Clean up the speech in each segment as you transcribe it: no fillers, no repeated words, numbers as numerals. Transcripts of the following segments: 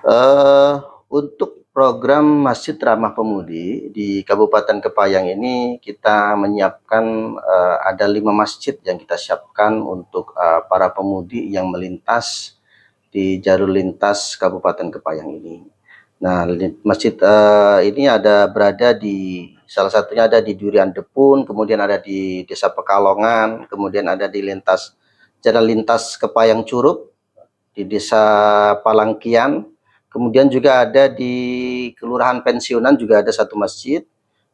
Eee, untuk program Masjid Ramah Pemudi di Kabupaten Kepayang ini kita menyiapkan, ada 5 masjid yang kita siapkan untuk, para pemudi yang melintas di jalur lintas Kabupaten Kepayang ini. Nah, masjid, ini berada di salah satunya ada di Durian Depun, kemudian ada di Desa Pekalongan, kemudian ada di jalan lintas Kepayang Curup, di Desa Palangkian, kemudian juga ada di Kelurahan Pensiunan juga ada satu masjid,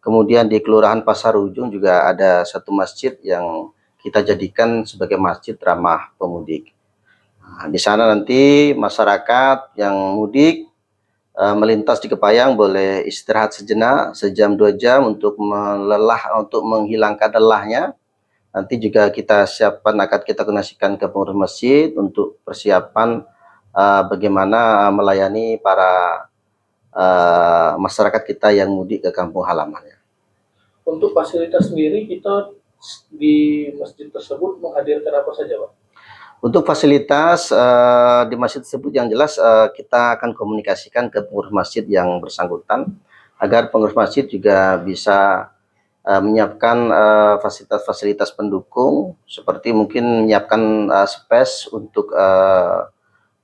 kemudian di Kelurahan Pasar Ujung juga ada satu masjid yang kita jadikan sebagai masjid ramah pemudik. Nah, di sana nanti masyarakat yang mudik melintas di Kepayang boleh istirahat sejenak, sejam 2 jam untuk untuk menghilangkan lelahnya. Nanti juga kita siapkan, akan kita donasikan ke pengurus masjid untuk persiapan bagaimana melayani para masyarakat kita yang mudik ke kampung halamannya. Untuk fasilitas sendiri kita di masjid tersebut menghadirkan apa saja, Pak? Untuk fasilitas di masjid tersebut yang jelas kita akan komunikasikan ke pengurus masjid yang bersangkutan agar pengurus masjid juga bisa menyiapkan fasilitas-fasilitas pendukung seperti mungkin menyiapkan space untuk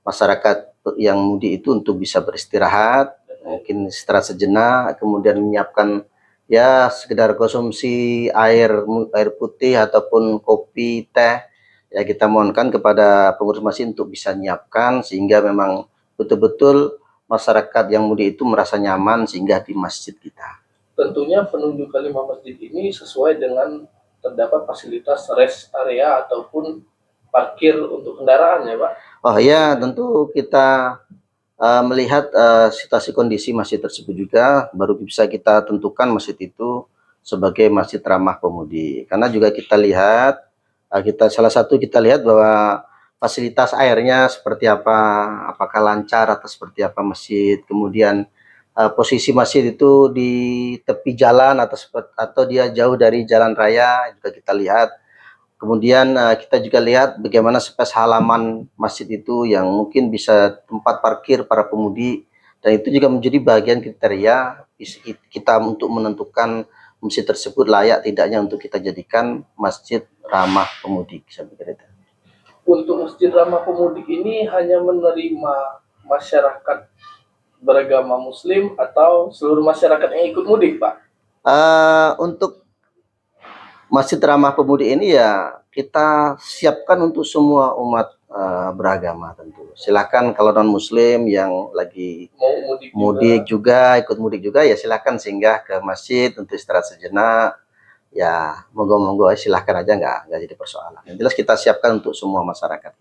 masyarakat yang mudik itu untuk bisa beristirahat, mungkin istirahat sejenak, kemudian menyiapkan ya sekedar konsumsi air putih ataupun kopi, teh. Ya kita mohonkan kepada pengurus masjid untuk bisa menyiapkan sehingga memang betul-betul masyarakat yang mudik itu merasa nyaman singgah di masjid kita. Tentunya penunjuk kelima masjid ini sesuai dengan terdapat fasilitas rest area ataupun parkir untuk kendaraan ya, Pak? Oh ya, tentu kita melihat situasi kondisi masjid tersebut juga baru bisa kita tentukan masjid itu sebagai masjid ramah pemudi. Karena juga kita lihat kita lihat bahwa fasilitas airnya seperti apa, apakah lancar atau seperti apa masjid. Kemudian posisi masjid itu di tepi jalan atau dia jauh dari jalan raya juga kita lihat. Kemudian kita juga lihat bagaimana space halaman masjid itu yang mungkin bisa tempat parkir para pemudi, dan itu juga menjadi bagian kriteria kita untuk menentukan masjid tersebut layak tidaknya untuk kita jadikan masjid ramah pemudik. Untuk masjid ramah pemudik ini hanya menerima masyarakat beragama muslim atau seluruh masyarakat yang ikut mudik, Pak? Untuk masjid ramah pemudik ini ya kita siapkan untuk semua umat beragama tentu. Silakan kalau non muslim yang lagi Mau mudik juga, ikut mudik juga ya silakan singgah ke masjid untuk istirahat sejenak. Ya monggo-monggo silahkan aja, nggak jadi persoalan. Yang jelas kita siapkan untuk semua masyarakat.